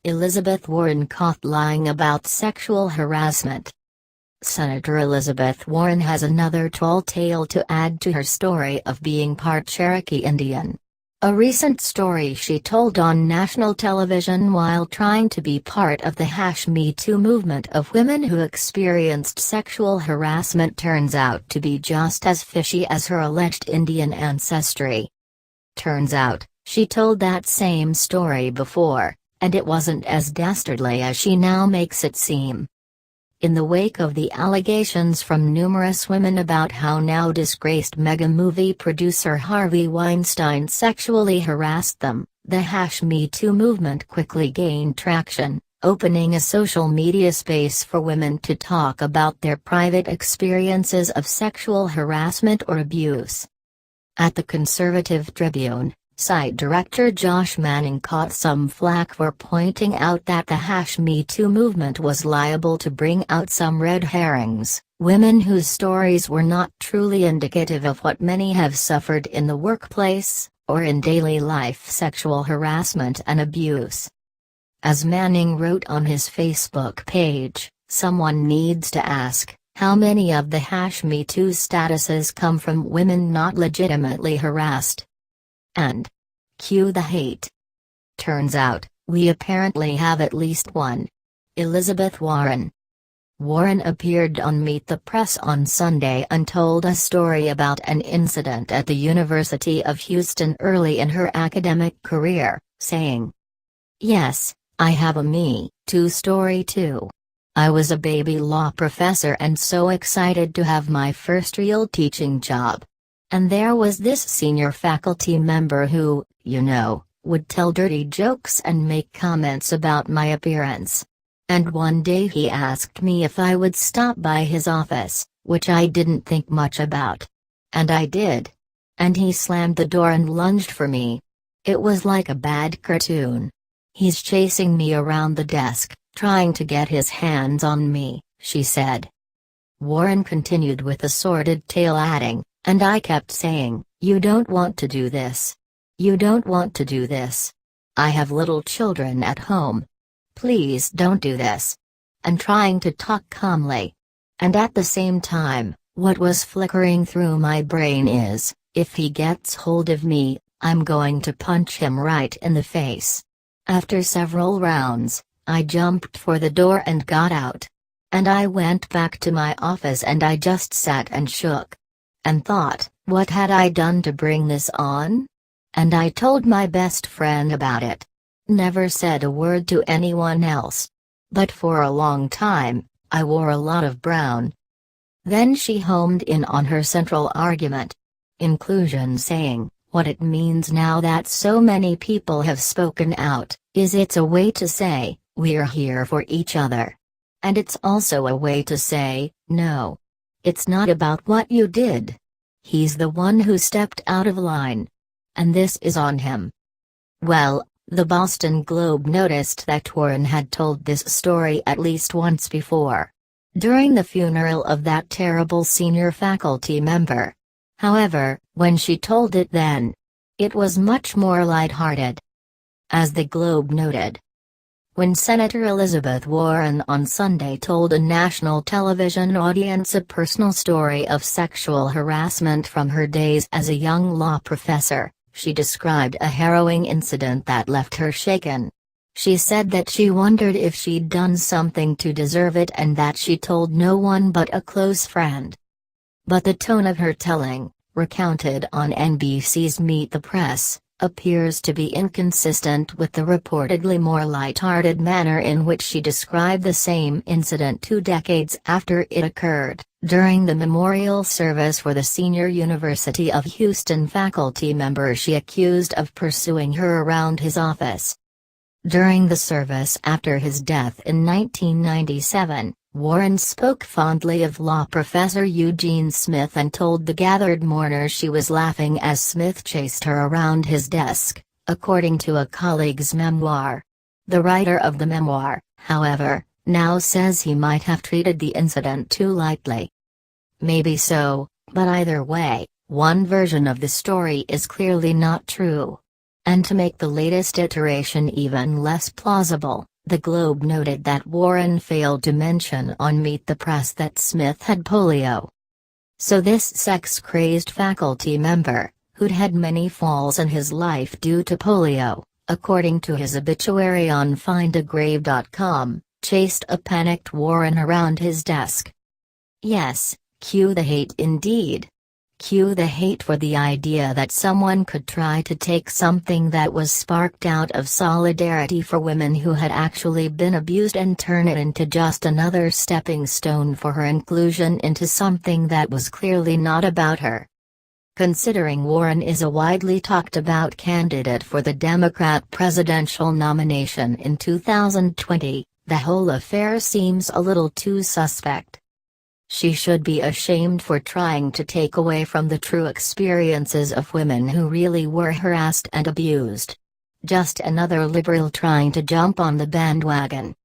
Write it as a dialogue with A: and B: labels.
A: Elizabeth Warren caught lying about sexual harassment. Senator Elizabeth Warren has another tall tale to add to her story of being part Cherokee Indian. A recent story she told on national television while trying to be part of the #Me Too movement of women who experienced sexual harassment turns out to be just as fishy as her alleged Indian ancestry. Turns out, she told that same story before, and it wasn't as dastardly as she now makes it seem. In the wake of the allegations from numerous women about how now disgraced mega movie producer Harvey Weinstein sexually harassed them, the #Me Too movement quickly gained traction, opening a social media space for women to talk about their private experiences of sexual harassment or abuse. At the Conservative Tribune, site director Josh Manning caught some flack for pointing out that the #Me Too movement was liable to bring out some red herrings, women whose stories were not truly indicative of what many have suffered in the workplace, or in daily life sexual harassment and abuse. As Manning wrote on his Facebook page, someone needs to ask, how many of the #Me Too statuses come from women not legitimately harassed? And cue the hate. Turns out, we apparently have at least one. Elizabeth Warren. Warren appeared on Meet the Press on Sunday and told a story about an incident at the University of Houston early in her academic career, saying, "Yes, I have a Me Too story too. I was a baby law professor and so excited to have my first real teaching job. And there was this senior faculty member who, would tell dirty jokes and make comments about my appearance. And one day he asked me if I would stop by his office, which I didn't think much about. And I did. And he slammed the door and lunged for me. It was like a bad cartoon. He's chasing me around the desk, trying to get his hands on me," she said. Warren continued with a sordid tale adding, "And I kept saying, you don't want to do this. You don't want to do this. I have little children at home. Please don't do this." And trying to talk calmly. And at the same time, what was flickering through my brain is, if he gets hold of me, I'm going to punch him right in the face. After several rounds, I jumped for the door and got out. And I went back to my office and I just sat and shook. And thought, what had I done to bring this on? And I told my best friend about it. Never said a word to anyone else. But for a long time, I wore a lot of brown. Then she homed in on her central argument. Inclusion, saying, what it means now that so many people have spoken out, is it's a way to say, we're here for each other. And it's also a way to say, no. It's not about what you did. He's the one who stepped out of line. And this is on him. Well, the Boston Globe noticed that Warren had told this story at least once before. During the funeral of that terrible senior faculty member. However, when she told it then, it was much more lighthearted. As the Globe noted, when Senator Elizabeth Warren on Sunday told a national television audience a personal story of sexual harassment from her days as a young law professor, she described a harrowing incident that left her shaken. She said that she wondered if she'd done something to deserve it and that she told no one but a close friend. But the tone of her telling, recounted on NBC's Meet the Press, appears to be inconsistent with the reportedly more light-hearted manner in which she described the same incident 2 decades after it occurred, during the memorial service for the senior University of Houston faculty member she accused of pursuing her around his office. During the service after his death in 1997, Warren spoke fondly of law professor Eugene Smith and told the gathered mourners she was laughing as Smith chased her around his desk, according to a colleague's memoir. The writer of the memoir, however, now says he might have treated the incident too lightly. Maybe so, but either way, one version of the story is clearly not true. And to make the latest iteration even less plausible, The Globe noted that Warren failed to mention on Meet the Press that Smith had polio. So this sex-crazed faculty member, who'd had many falls in his life due to polio, according to his obituary on findagrave.com, chased a panicked Warren around his desk. Yes, cue the hate indeed. Cue the hate for the idea that someone could try to take something that was sparked out of solidarity for women who had actually been abused and turn it into just another stepping stone for her inclusion into something that was clearly not about her. Considering Warren is a widely talked about candidate for the Democrat presidential nomination in 2020, the whole affair seems a little too suspect. She should be ashamed for trying to take away from the true experiences of women who really were harassed and abused. Just another liberal trying to jump on the bandwagon.